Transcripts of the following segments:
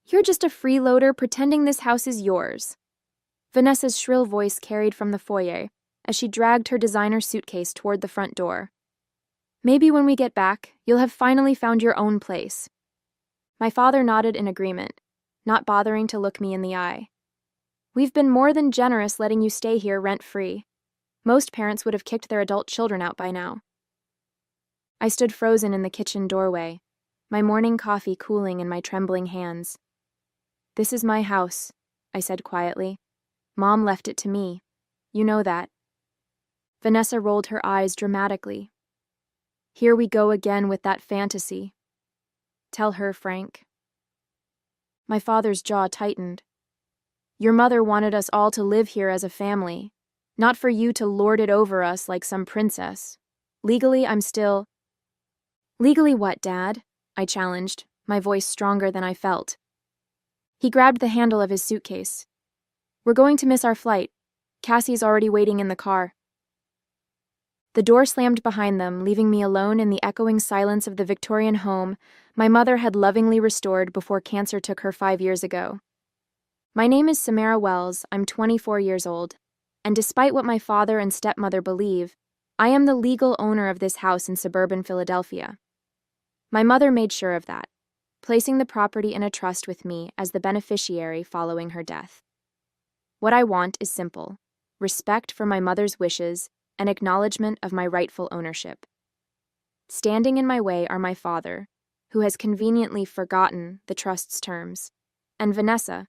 You're just a freeloader pretending this house is yours. Vanessa's shrill voice carried from the foyer as she dragged her designer suitcase toward the front door. Maybe when we get back, you'll have finally found your own place. My father nodded in agreement, not bothering to look me in the eye. We've been more than generous letting you stay here rent-free. Most parents would have kicked their adult children out by now. I stood frozen in the kitchen doorway, my morning coffee cooling in my trembling hands. This is my house, I said quietly. Mom left it to me. You know that. Vanessa rolled her eyes dramatically. Here we go again with that fantasy. Tell her, Frank. My father's jaw tightened. Your mother wanted us all to live here as a family, not for you to lord it over us like some princess. Legally, I'm still... Legally what, Dad? I challenged, my voice stronger than I felt. He grabbed the handle of his suitcase. We're going to miss our flight. Cassie's already waiting in the car. The door slammed behind them, leaving me alone in the echoing silence of the Victorian home my mother had lovingly restored before cancer took her 5 years ago. My name is Samara Wells, I'm 24 years old, and despite what my father and stepmother believe, I am the legal owner of this house in suburban Philadelphia. My mother made sure of that, placing the property in a trust with me as the beneficiary following her death. What I want is simple: respect for my mother's wishes and acknowledgement of my rightful ownership. Standing in my way are my father, who has conveniently forgotten the trust's terms, and Vanessa,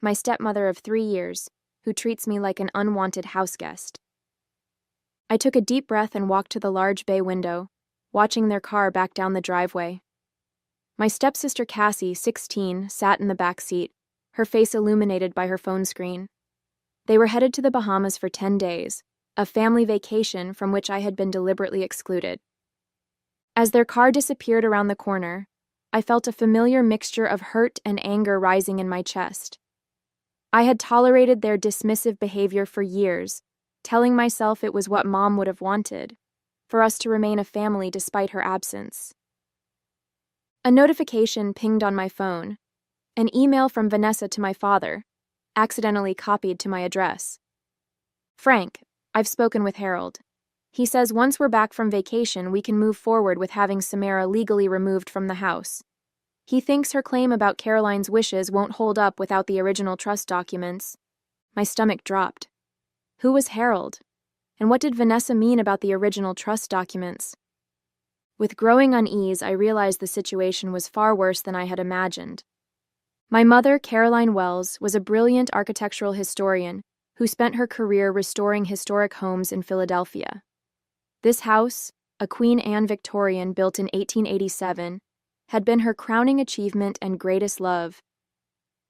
my stepmother of 3 years, who treats me like an unwanted houseguest. I took a deep breath and walked to the large bay window, watching their car back down the driveway. My stepsister Cassie, 16, sat in the back seat, her face illuminated by her phone screen. They were headed to the Bahamas for 10 days, a family vacation from which I had been deliberately excluded. As their car disappeared around the corner, I felt a familiar mixture of hurt and anger rising in my chest. I had tolerated their dismissive behavior for years, telling myself it was what Mom would have wanted, for us to remain a family despite her absence. A notification pinged on my phone, an email from Vanessa to my father, accidentally copied to my address. Frank, I've spoken with Harold. He says once we're back from vacation, we can move forward with having Samara legally removed from the house. He thinks her claim about Caroline's wishes won't hold up without the original trust documents. My stomach dropped. Who was Harold? And what did Vanessa mean about the original trust documents? With growing unease, I realized the situation was far worse than I had imagined. My mother, Caroline Wells, was a brilliant architectural historian who spent her career restoring historic homes in Philadelphia. This house, a Queen Anne Victorian built in 1887, had been her crowning achievement and greatest love.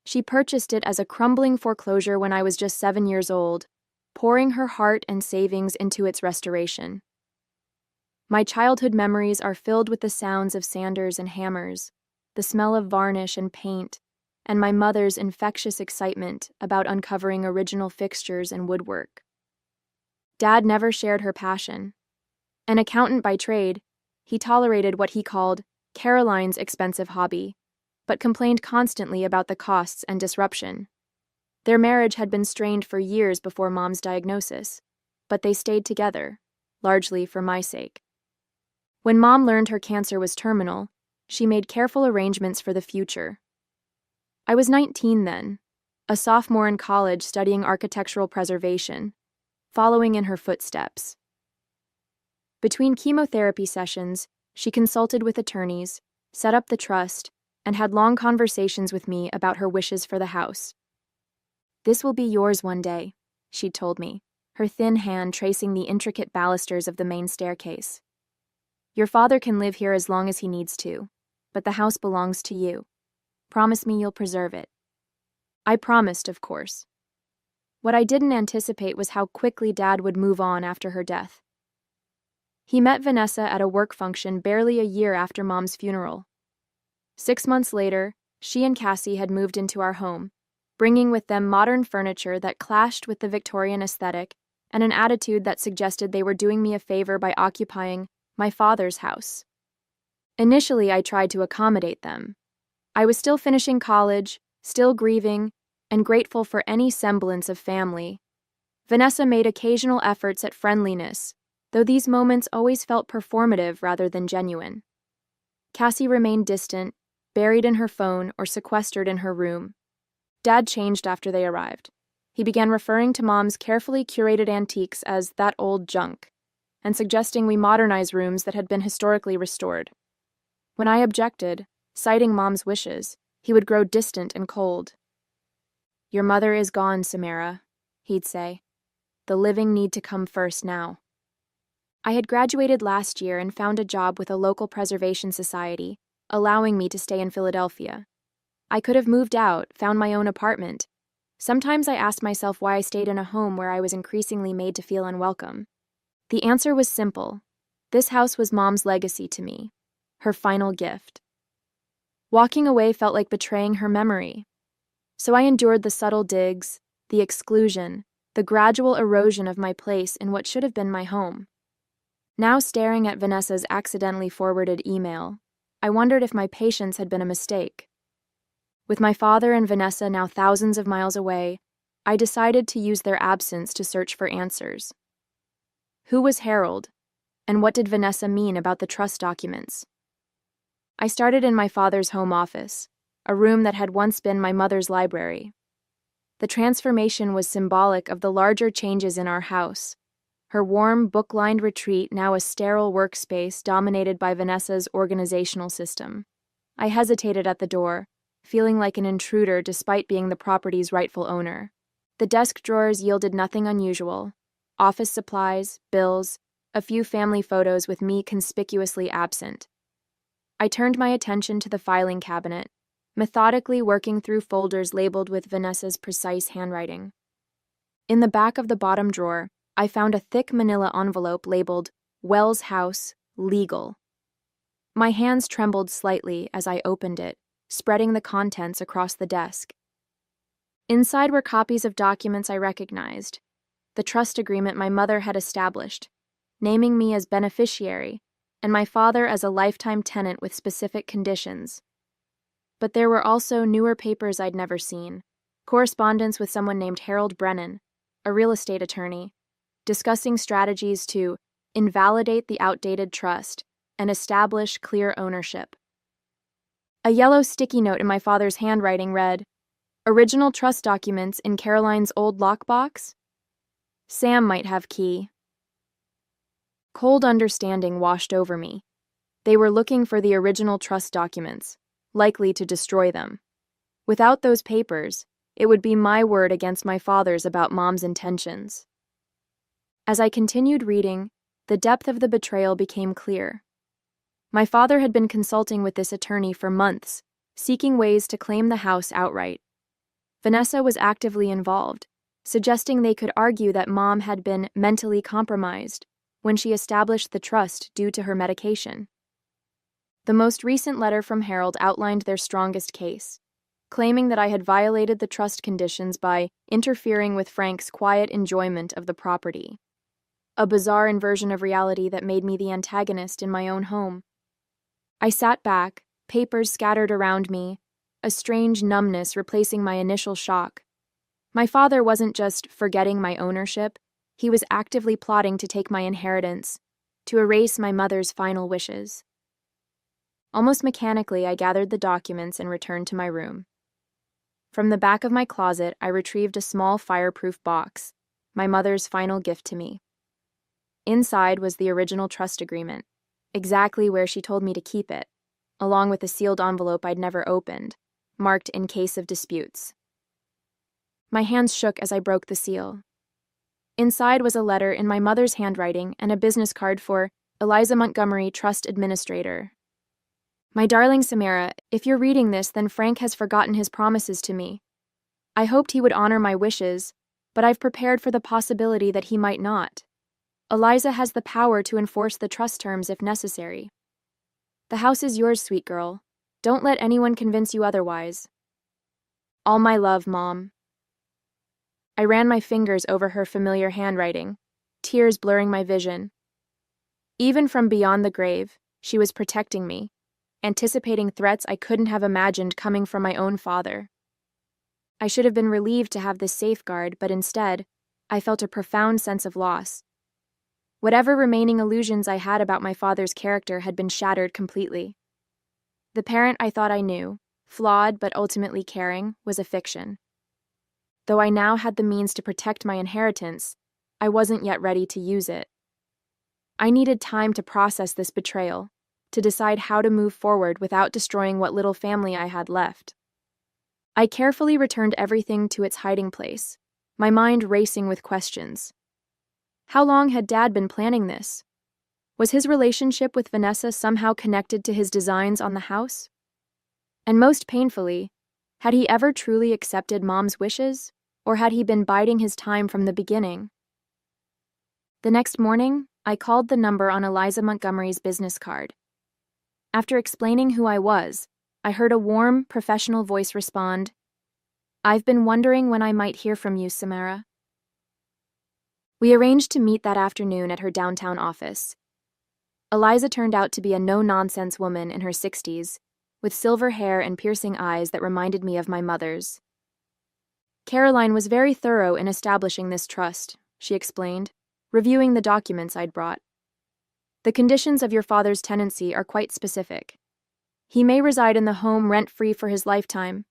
She purchased it as a crumbling foreclosure when I was just 7 years old, pouring her heart and savings into its restoration. My childhood memories are filled with the sounds of sanders and hammers, the smell of varnish and paint, and my mother's infectious excitement about uncovering original fixtures and woodwork. Dad never shared her passion. An accountant by trade, he tolerated what he called Caroline's expensive hobby, but complained constantly about the costs and disruption. Their marriage had been strained for years before Mom's diagnosis, but they stayed together, largely for my sake. When Mom learned her cancer was terminal, she made careful arrangements for the future. I was 19 then, a sophomore in college studying architectural preservation, following in her footsteps. Between chemotherapy sessions, she consulted with attorneys, set up the trust, and had long conversations with me about her wishes for the house. "This will be yours one day," she'd told me, her thin hand tracing the intricate balusters of the main staircase. "Your father can live here as long as he needs to, but the house belongs to you. Promise me you'll preserve it." I promised, of course. What I didn't anticipate was how quickly Dad would move on after her death. He met Vanessa at a work function barely a year after Mom's funeral. 6 months later, she and Cassie had moved into our home, bringing with them modern furniture that clashed with the Victorian aesthetic and an attitude that suggested they were doing me a favor by occupying my father's house. Initially, I tried to accommodate them. I was still finishing college, Still grieving and grateful for any semblance of family, Vanessa made occasional efforts at friendliness, though these moments always felt performative rather than genuine. Cassie remained distant, buried in her phone or sequestered in her room. Dad changed after they arrived. He began referring to Mom's carefully curated antiques as that old junk, and suggesting we modernize rooms that had been historically restored. When I objected, citing Mom's wishes, he would grow distant and cold. "Your mother is gone, Samara," he'd say. "The living need to come first now." I had graduated last year and found a job with a local preservation society, allowing me to stay in Philadelphia. I could have moved out, found my own apartment. Sometimes I asked myself why I stayed in a home where I was increasingly made to feel unwelcome. The answer was simple. This house was Mom's legacy to me, her final gift. Walking away felt like betraying her memory. So I endured the subtle digs, the exclusion, the gradual erosion of my place in what should have been my home. Now staring at Vanessa's accidentally forwarded email, I wondered if my patience had been a mistake. With my father and Vanessa now thousands of miles away, I decided to use their absence to search for answers. Who was Harold, and what did Vanessa mean about the trust documents? I started in my father's home office, a room that had once been my mother's library. The transformation was symbolic of the larger changes in our house. Her warm, book-lined retreat now a sterile workspace dominated by Vanessa's organizational system. I hesitated at the door, feeling like an intruder despite being the property's rightful owner. The desk drawers yielded nothing unusual. Office supplies, bills, a few family photos with me conspicuously absent. I turned my attention to the filing cabinet, methodically working through folders labeled with Vanessa's precise handwriting. In the back of the bottom drawer, I found a thick manila envelope labeled Wells House, Legal. My hands trembled slightly as I opened it, spreading the contents across the desk. Inside were copies of documents I recognized, the trust agreement my mother had established, naming me as beneficiary, and my father as a lifetime tenant with specific conditions. But there were also newer papers I'd never seen, correspondence with someone named Harold Brennan, a real estate attorney, discussing strategies to invalidate the outdated trust and establish clear ownership. A yellow sticky note in my father's handwriting read, "Original trust documents in Caroline's old lockbox? Sam might have key." Cold understanding washed over me. They were looking for the original trust documents, likely to destroy them. Without those papers, it would be my word against my father's about Mom's intentions. As I continued reading, the depth of the betrayal became clear. My father had been consulting with this attorney for months, seeking ways to claim the house outright. Vanessa was actively involved, suggesting they could argue that Mom had been mentally compromised when she established the trust due to her medication. The most recent letter from Harold outlined their strongest case, claiming that I had violated the trust conditions by interfering with Frank's quiet enjoyment of the property. A bizarre inversion of reality that made me the antagonist in my own home. I sat back, papers scattered around me, a strange numbness replacing my initial shock. My father wasn't just forgetting my ownership, he was actively plotting to take my inheritance, to erase my mother's final wishes. Almost mechanically, I gathered the documents and returned to my room. From the back of my closet, I retrieved a small fireproof box, my mother's final gift to me. Inside was the original trust agreement, exactly where she told me to keep it, along with a sealed envelope I'd never opened, marked in case of disputes. My hands shook as I broke the seal. Inside was a letter in my mother's handwriting and a business card for Eliza Montgomery, Trust Administrator. "My darling Samara, if you're reading this, then Frank has forgotten his promises to me. I hoped he would honor my wishes, but I've prepared for the possibility that he might not. Eliza has the power to enforce the trust terms if necessary. The house is yours, sweet girl. Don't let anyone convince you otherwise. All my love, Mom." I ran my fingers over her familiar handwriting, tears blurring my vision. Even from beyond the grave, she was protecting me, anticipating threats I couldn't have imagined coming from my own father. I should have been relieved to have this safeguard, but instead, I felt a profound sense of loss. Whatever remaining illusions I had about my father's character had been shattered completely. The parent I thought I knew, flawed but ultimately caring, was a fiction. Though I now had the means to protect my inheritance, I wasn't yet ready to use it. I needed time to process this betrayal, to decide how to move forward without destroying what little family I had left. I carefully returned everything to its hiding place, my mind racing with questions. How long had Dad been planning this? Was his relationship with Vanessa somehow connected to his designs on the house? And most painfully, had he ever truly accepted Mom's wishes, or had he been biding his time from the beginning? The next morning, I called the number on Eliza Montgomery's business card. After explaining who I was, I heard a warm, professional voice respond, "I've been wondering when I might hear from you, Samara." We arranged to meet that afternoon at her downtown office. Eliza turned out to be a no-nonsense woman in her 60s, with silver hair and piercing eyes that reminded me of my mother's. "Caroline was very thorough in establishing this trust," she explained, reviewing the documents I'd brought. "The conditions of your father's tenancy are quite specific. He may reside in the home rent-free for his lifetime,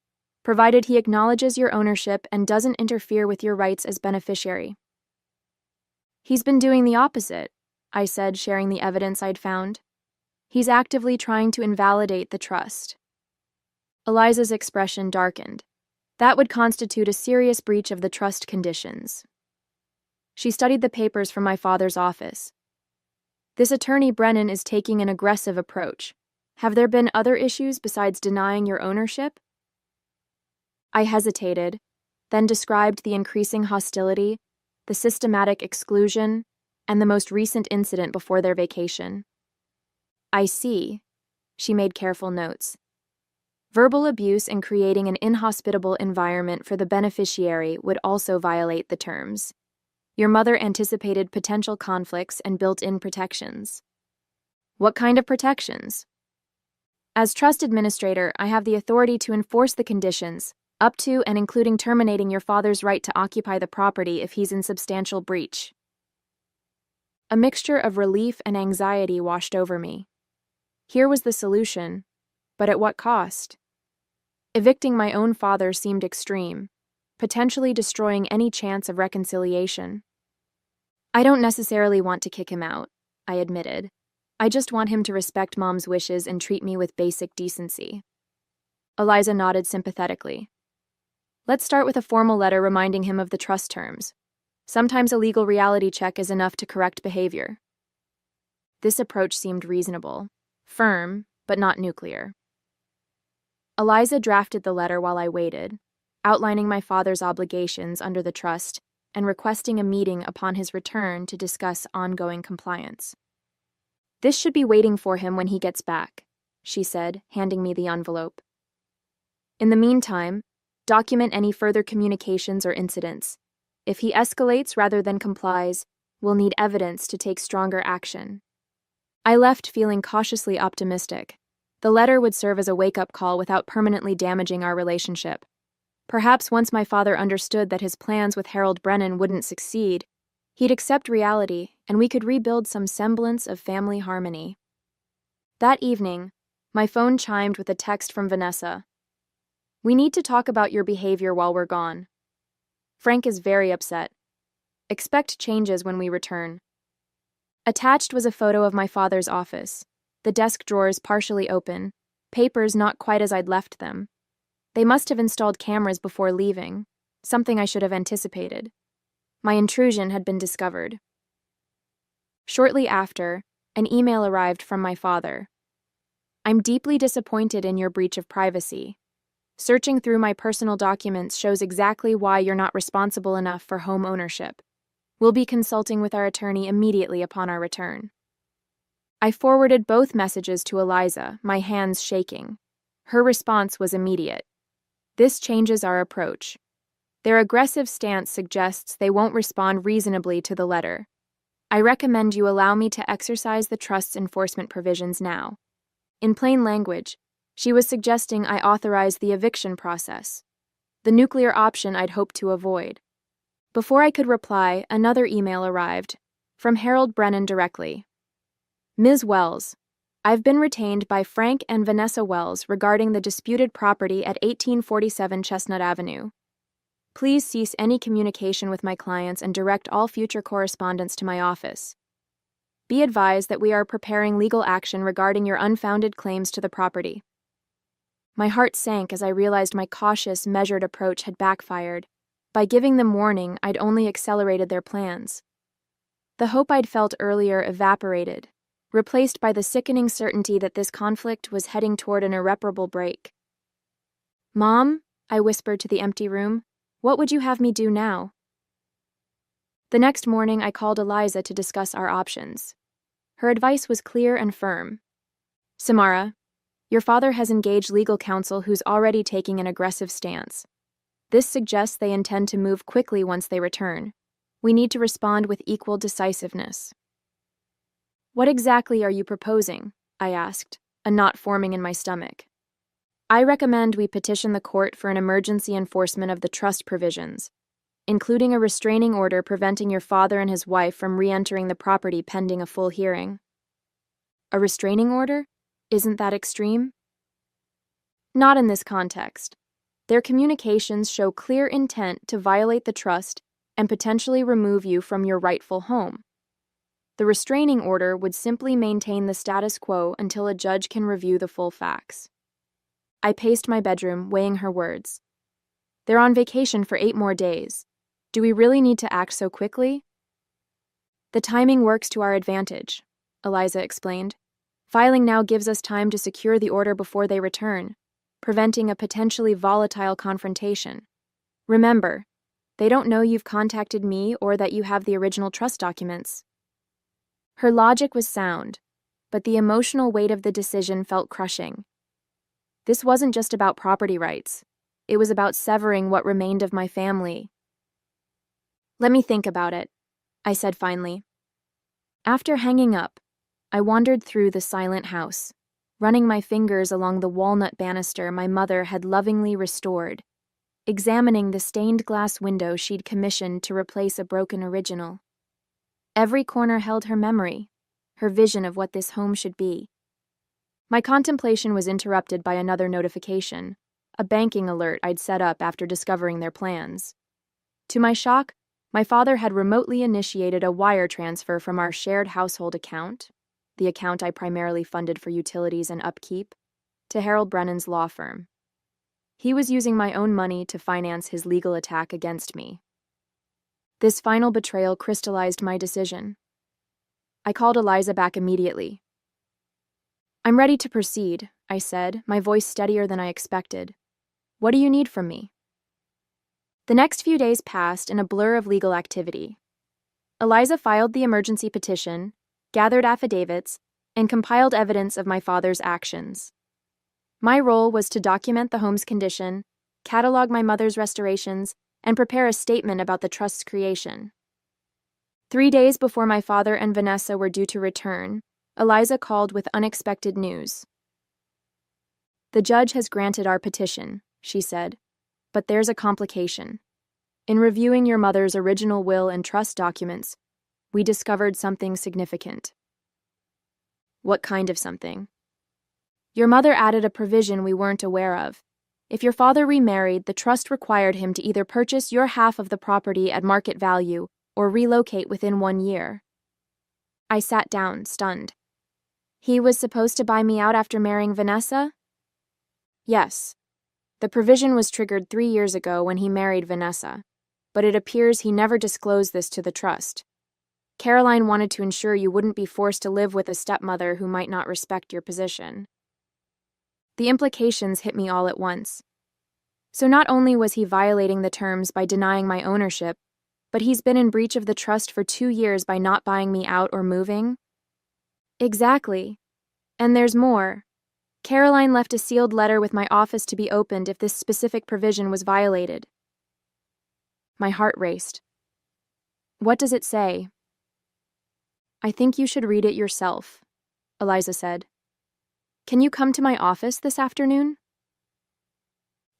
provided he acknowledges your ownership and doesn't interfere with your rights as beneficiary." "He's been doing the opposite," I said, sharing the evidence I'd found. "He's actively trying to invalidate the trust." Eliza's expression darkened. That would constitute a serious breach of the trust conditions. She studied the papers from my father's office. "This attorney Brennan is taking an aggressive approach. Have there been other issues besides denying your ownership?" I hesitated, then described the increasing hostility, the systematic exclusion, and the most recent incident before their vacation. "I see," she made careful notes. "Verbal abuse and creating an inhospitable environment for the beneficiary would also violate the terms. Your mother anticipated potential conflicts and built-in protections." "What kind of protections?" "As trust administrator, I have the authority to enforce the conditions, up to and including terminating your father's right to occupy the property if he's in substantial breach." A mixture of relief and anxiety washed over me. Here was the solution, but at what cost? Evicting my own father seemed extreme, potentially destroying any chance of reconciliation. "I don't necessarily want to kick him out," I admitted. "I just want him to respect Mom's wishes and treat me with basic decency." Eliza nodded sympathetically. "Let's start with a formal letter reminding him of the trust terms. Sometimes a legal reality check is enough to correct behavior." This approach seemed reasonable, firm, but not nuclear. Eliza drafted the letter while I waited, outlining my father's obligations under the trust and requesting a meeting upon his return to discuss ongoing compliance. "This should be waiting for him when he gets back," she said, handing me the envelope. "In the meantime, document any further communications or incidents. If he escalates rather than complies, we'll need evidence to take stronger action." I left feeling cautiously optimistic. The letter would serve as a wake-up call without permanently damaging our relationship. Perhaps once my father understood that his plans with Harold Brennan wouldn't succeed, he'd accept reality and we could rebuild some semblance of family harmony. That evening, my phone chimed with a text from Vanessa. "We need to talk about your behavior while we're gone. Frank is very upset. Expect changes when we return." Attached was a photo of my father's office, the desk drawers partially open, papers not quite as I'd left them. They must have installed cameras before leaving, something I should have anticipated. My intrusion had been discovered. Shortly after, an email arrived from my father. "I'm deeply disappointed in your breach of privacy. Searching through my personal documents shows exactly why you're not responsible enough for home ownership. We'll be consulting with our attorney immediately upon our return." I forwarded both messages to Eliza, my hands shaking. Her response was immediate. "This changes our approach. Their aggressive stance suggests they won't respond reasonably to the letter. I recommend you allow me to exercise the trust's enforcement provisions now." In plain language, she was suggesting I authorize the eviction process. the nuclear option I'd hoped to avoid. Before I could reply, another email arrived, from Harold Brennan directly. Ms. Wells, I've been retained by Frank and Vanessa Wells regarding the disputed property at 1847 Chestnut Avenue. Please cease any communication with my clients and direct all future correspondence to my office. Be advised that we are preparing legal action regarding your unfounded claims to the property. My heart sank as I realized my cautious, measured approach had backfired. By giving them warning, I'd only accelerated their plans. The hope I'd felt earlier evaporated, replaced by the sickening certainty that this conflict was heading toward an irreparable break. "Mom," I whispered to the empty room, "what would you have me do now?" The next morning, I called Eliza to discuss our options. Her advice was clear and firm. "Samara, your father has engaged legal counsel who's already taking an aggressive stance. This suggests they intend to move quickly once they return. We need to respond with equal decisiveness." "What exactly are you proposing?" I asked, a knot forming in my stomach. "I recommend we petition the court for an emergency enforcement of the trust provisions, including a restraining order preventing your father and his wife from re-entering the property pending a full hearing." "A restraining order? Isn't that extreme?" "Not in this context. Their communications show clear intent to violate the trust and potentially remove you from your rightful home. The restraining order would simply maintain the status quo until a judge can review the full facts." I paced my bedroom, weighing her words. "They're on vacation for 8 more days. Do we really need to act so quickly?" "The timing works to our advantage," Eliza explained. "Filing now gives us time to secure the order before they return, preventing a potentially volatile confrontation. Remember, they don't know you've contacted me or that you have the original trust documents." Her logic was sound, but the emotional weight of the decision felt crushing. This wasn't just about property rights. It was about severing what remained of my family. "Let me think about it," I said finally. After hanging up, I wandered through the silent house, running my fingers along the walnut banister my mother had lovingly restored, examining the stained glass window she'd commissioned to replace a broken original. Every corner held her memory, her vision of what this home should be. My contemplation was interrupted by another notification, a banking alert I'd set up after discovering their plans. To my shock, my father had remotely initiated a wire transfer from our shared household account, the account I primarily funded for utilities and upkeep, to Harold Brennan's law firm. He was using my own money to finance his legal attack against me. This final betrayal crystallized my decision. I called Eliza back immediately. "I'm ready to proceed," I said, my voice steadier than I expected. "What do you need from me?" The next few days passed in a blur of legal activity. Eliza filed the emergency petition, gathered affidavits, and compiled evidence of my father's actions. My role was to document the home's condition, catalog my mother's restorations, and prepare a statement about the trust's creation. 3 days before my father and Vanessa were due to return, Eliza called with unexpected news. "The judge has granted our petition," she said, "but there's a complication. In reviewing your mother's original will and trust documents, we discovered something significant." "What kind of something?" "Your mother added a provision we weren't aware of. If your father remarried, the trust required him to either purchase your half of the property at market value or relocate within 1 year." I sat down, stunned. "He was supposed to buy me out after marrying Vanessa?" "Yes. The provision was triggered 3 years ago when he married Vanessa, but it appears he never disclosed this to the trust. Caroline wanted to ensure you wouldn't be forced to live with a stepmother who might not respect your position." The implications hit me all at once. So not only was he violating the terms by denying my ownership, but he's been in breach of the trust for 2 years by not buying me out or moving? Exactly. And there's more. Caroline left a sealed letter with my office to be opened if this specific provision was violated. My heart raced. "What does it say?" "I think you should read it yourself," Eliza said. "Can you come to my office this afternoon?"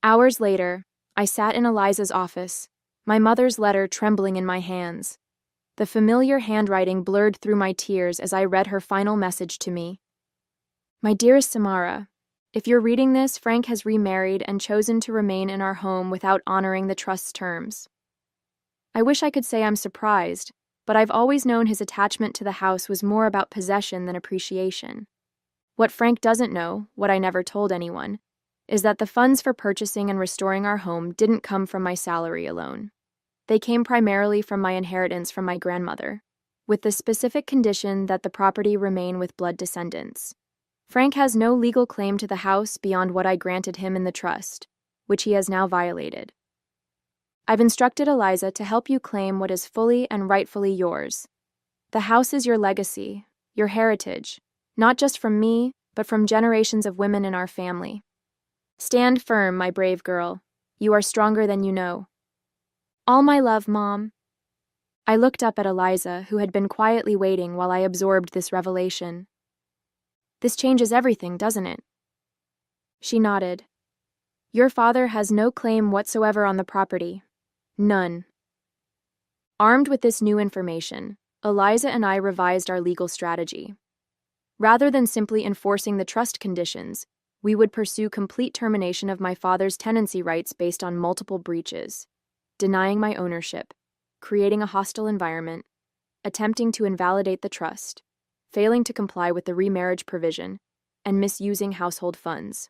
Hours later, I sat in Eliza's office, my mother's letter trembling in my hands. The familiar handwriting blurred through my tears as I read her final message to me. My dearest Samara, if you're reading this, Frank has remarried and chosen to remain in our home without honoring the trust's terms. I wish I could say I'm surprised, but I've always known his attachment to the house was more about possession than appreciation. What Frank doesn't know, what I never told anyone, is that the funds for purchasing and restoring our home didn't come from my salary alone. They came primarily from my inheritance from my grandmother, with the specific condition that the property remain with blood descendants. Frank has no legal claim to the house beyond what I granted him in the trust, which he has now violated. I've instructed Eliza to help you claim what is fully and rightfully yours. The house is your legacy, your heritage, not just from me, but from generations of women in our family. Stand firm, my brave girl. You are stronger than you know. All my love, Mom. I looked up at Eliza, who had been quietly waiting while I absorbed this revelation. This changes everything, doesn't it? She nodded. Your father has no claim whatsoever on the property. None. Armed with this new information, Eliza and I revised our legal strategy. Rather than simply enforcing the trust conditions, we would pursue complete termination of my father's tenancy rights based on multiple breaches, denying my ownership, creating a hostile environment, attempting to invalidate the trust, failing to comply with the remarriage provision, and misusing household funds.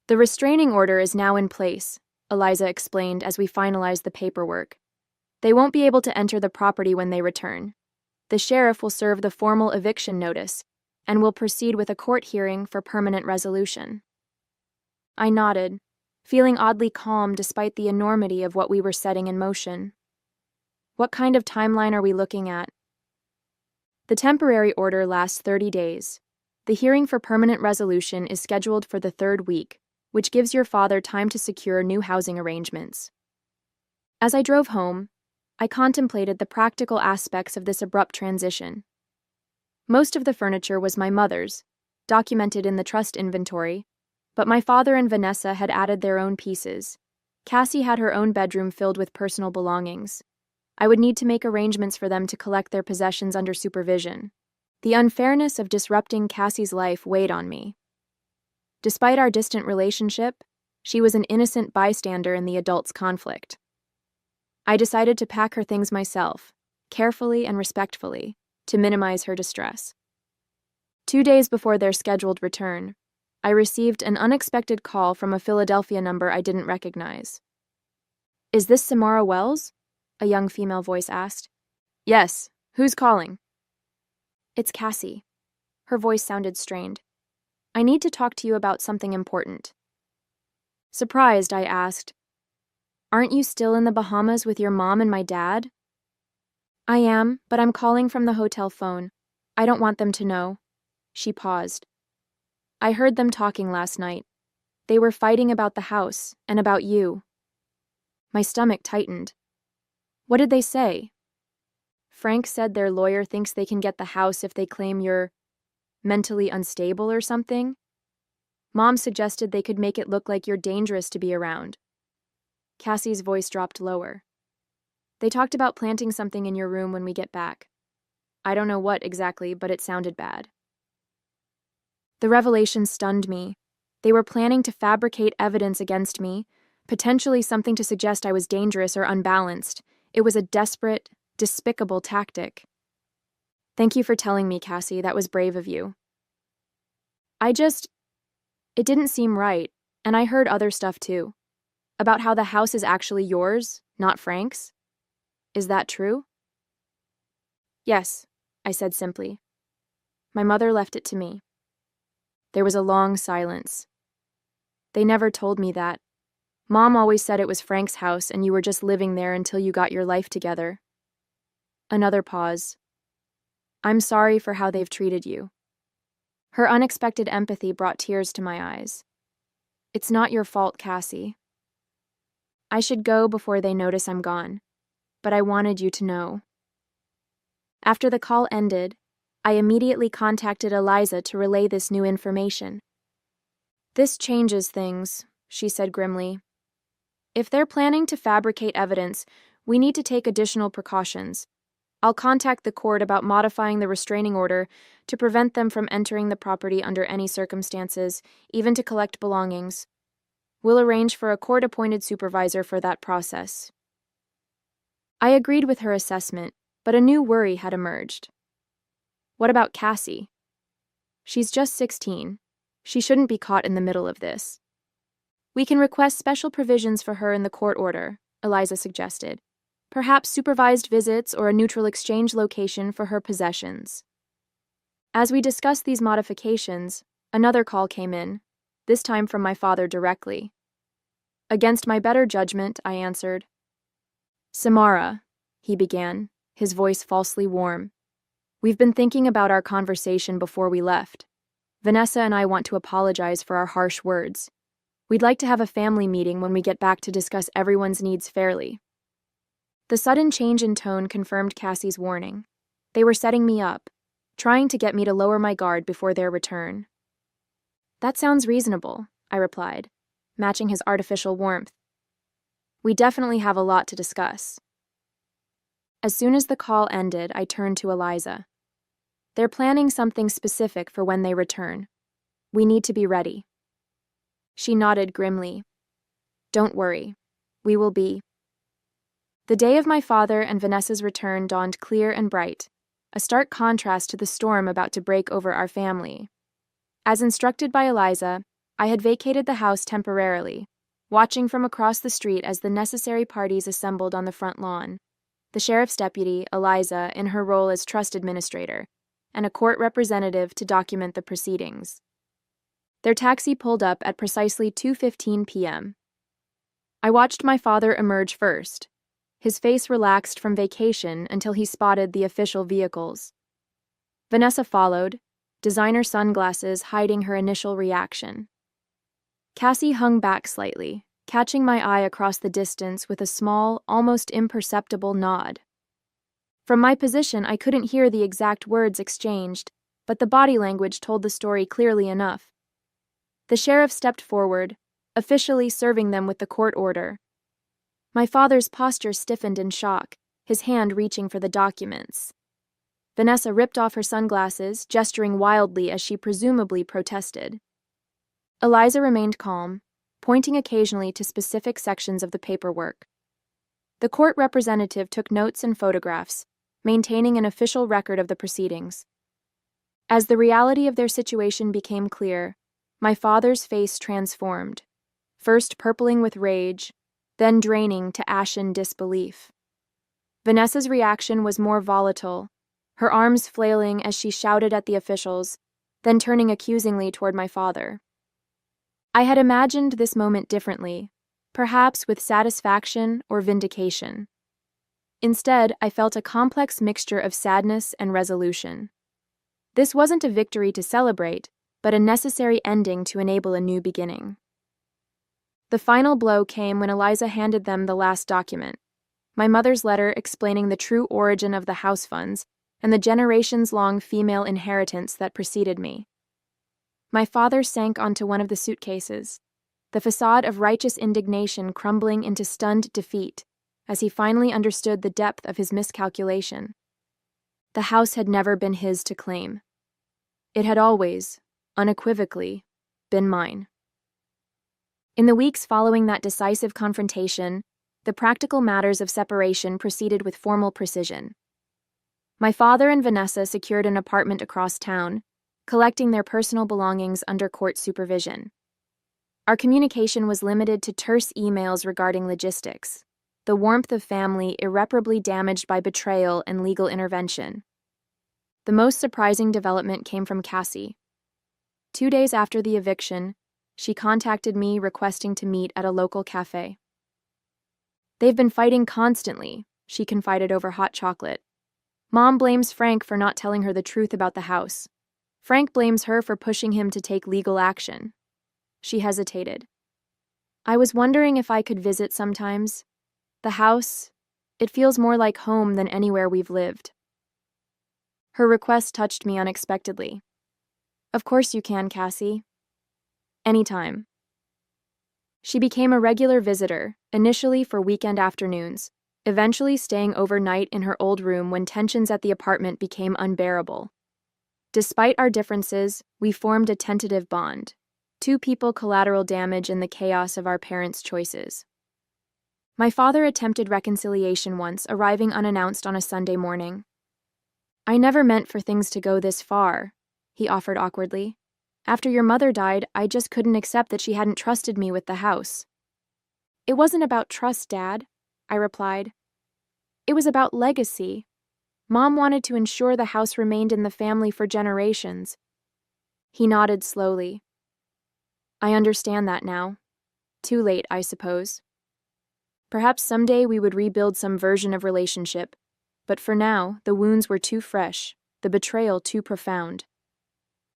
The restraining order is now in place, Eliza explained as we finalized the paperwork. They won't be able to enter the property when they return. The sheriff will serve the formal eviction notice and will proceed with a court hearing for permanent resolution. I nodded, feeling oddly calm despite the enormity of what we were setting in motion. What kind of timeline are we looking at? The temporary order lasts 30 days. The hearing for permanent resolution is scheduled for the 3rd week, which gives your father time to secure new housing arrangements. As I drove home, I contemplated the practical aspects of this abrupt transition. Most of the furniture was my mother's, documented in the trust inventory, but my father and Vanessa had added their own pieces. Cassie had her own bedroom filled with personal belongings. I would need to make arrangements for them to collect their possessions under supervision. The unfairness of disrupting Cassie's life weighed on me. Despite our distant relationship, she was an innocent bystander in the adults' conflict. I decided to pack her things myself, carefully and respectfully, to minimize her distress. 2 days before their scheduled return, I received an unexpected call from a Philadelphia number I didn't recognize. Is this Samara Wells? A young female voice asked. Yes, who's calling? It's Cassie. Her voice sounded strained. I need to talk to you about something important. Surprised, I asked, Aren't you still in the Bahamas with your mom and my dad? I am, but I'm calling from the hotel phone. I don't want them to know. She paused. I heard them talking last night. They were fighting about the house and about you. My stomach tightened. What did they say? Frank said their lawyer thinks they can get the house if they claim you're mentally unstable or something. Mom suggested they could make it look like you're dangerous to be around. Cassie's voice dropped lower. They talked about planting something in your room when we get back. I don't know what exactly, but it sounded bad. The revelation stunned me. They were planning to fabricate evidence against me, potentially something to suggest I was dangerous or unbalanced. It was a desperate, despicable tactic. Thank you for telling me, Cassie. That was brave of you. It didn't seem right, and I heard other stuff too. About how the house is actually yours, not Frank's. Is that true? Yes, I said simply. My mother left it to me. There was a long silence. They never told me that. Mom always said it was Frank's house and you were just living there until you got your life together. Another pause. I'm sorry for how they've treated you. Her unexpected empathy brought tears to my eyes. It's not your fault, Cassie. I should go before they notice I'm gone, but I wanted you to know. After the call ended, I immediately contacted Eliza to relay this new information. This changes things, she said grimly. If they're planning to fabricate evidence, we need to take additional precautions. I'll contact the court about modifying the restraining order to prevent them from entering the property under any circumstances, even to collect belongings. We'll arrange for a court-appointed supervisor for that process. I agreed with her assessment, but a new worry had emerged. What about Cassie? She's just 16. She shouldn't be caught in the middle of this. We can request special provisions for her in the court order, Eliza suggested. Perhaps supervised visits or a neutral exchange location for her possessions. As we discussed these modifications, another call came in, this time from my father directly. Against my better judgment, I answered. Samara, he began, his voice falsely warm. We've been thinking about our conversation before we left. Vanessa and I want to apologize for our harsh words. We'd like to have a family meeting when we get back to discuss everyone's needs fairly. The sudden change in tone confirmed Cassie's warning. They were setting me up, trying to get me to lower my guard before their return. That sounds reasonable, I replied, matching his artificial warmth. We definitely have a lot to discuss. As soon as the call ended, I turned to Eliza. They're planning something specific for when they return. We need to be ready. She nodded grimly. Don't worry. We will be. The day of my father and Vanessa's return dawned clear and bright, a stark contrast to the storm about to break over our family. As instructed by Eliza, I had vacated the house temporarily, watching from across the street as the necessary parties assembled on the front lawn. The sheriff's deputy, Eliza, in her role as trust administrator, and a court representative to document the proceedings. Their taxi pulled up at precisely 2:15 p.m. I watched my father emerge first, his face relaxed from vacation until he spotted the official vehicles. Vanessa followed, designer sunglasses hiding her initial reaction. Cassie hung back slightly, catching my eye across the distance with a small, almost imperceptible nod. From my position, I couldn't hear the exact words exchanged, but the body language told the story clearly enough. The sheriff stepped forward, officially serving them with the court order. My father's posture stiffened in shock, his hand reaching for the documents. Vanessa ripped off her sunglasses, gesturing wildly as she presumably protested. Eliza remained calm, pointing occasionally to specific sections of the paperwork. The court representative took notes and photographs, maintaining an official record of the proceedings. As the reality of their situation became clear, my father's face transformed, first purpling with rage, then draining to ashen disbelief. Vanessa's reaction was more volatile, her arms flailing as she shouted at the officials, then turning accusingly toward my father. I had imagined this moment differently, perhaps with satisfaction or vindication. Instead, I felt a complex mixture of sadness and resolution. This wasn't a victory to celebrate, but a necessary ending to enable a new beginning. The final blow came when Eliza handed them the last document, my mother's letter explaining the true origin of the house funds and the generations-long female inheritance that preceded me. My father sank onto one of the suitcases, the facade of righteous indignation crumbling into stunned defeat as he finally understood the depth of his miscalculation. The house had never been his to claim. It had always, unequivocally, been mine. In the weeks following that decisive confrontation, the practical matters of separation proceeded with formal precision. My father and Vanessa secured an apartment across town, collecting their personal belongings under court supervision. Our communication was limited to terse emails regarding logistics, the warmth of family irreparably damaged by betrayal and legal intervention. The most surprising development came from Cassie. 2 days after the eviction, she contacted me requesting to meet at a local cafe. They've been fighting constantly, she confided over hot chocolate. Mom blames Frank for not telling her the truth about the house. Frank blames her for pushing him to take legal action. She hesitated. I was wondering if I could visit sometimes. The house, it feels more like home than anywhere we've lived. Her request touched me unexpectedly. Of course you can, Cassie. Anytime. She became a regular visitor, initially for weekend afternoons, eventually staying overnight in her old room when tensions at the apartment became unbearable. Despite our differences, we formed a tentative bond. Two people collateral damage in the chaos of our parents' choices. My father attempted reconciliation once, arriving unannounced on a Sunday morning. "I never meant for things to go this far," he offered awkwardly. "After your mother died, I just couldn't accept that she hadn't trusted me with the house." "It wasn't about trust, Dad," I replied. "It was about legacy. Mom wanted to ensure the house remained in the family for generations." He nodded slowly. "I understand that now. Too late, I suppose. Perhaps someday we would rebuild some version of relationship, but for now, the wounds were too fresh, the betrayal too profound."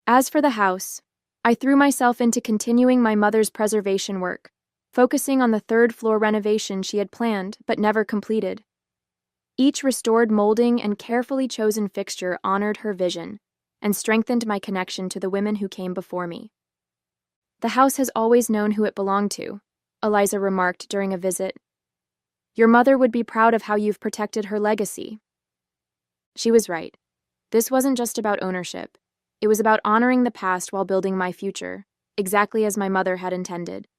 As for the house, I threw myself into continuing my mother's preservation work, focusing on the third-floor renovation she had planned but never completed. Each restored molding and carefully chosen fixture honored her vision and strengthened my connection to the women who came before me. "The house has always known who it belonged to," Eliza remarked during a visit. "Your mother would be proud of how you've protected her legacy." She was right. This wasn't just about ownership. It was about honoring the past while building my future, exactly as my mother had intended.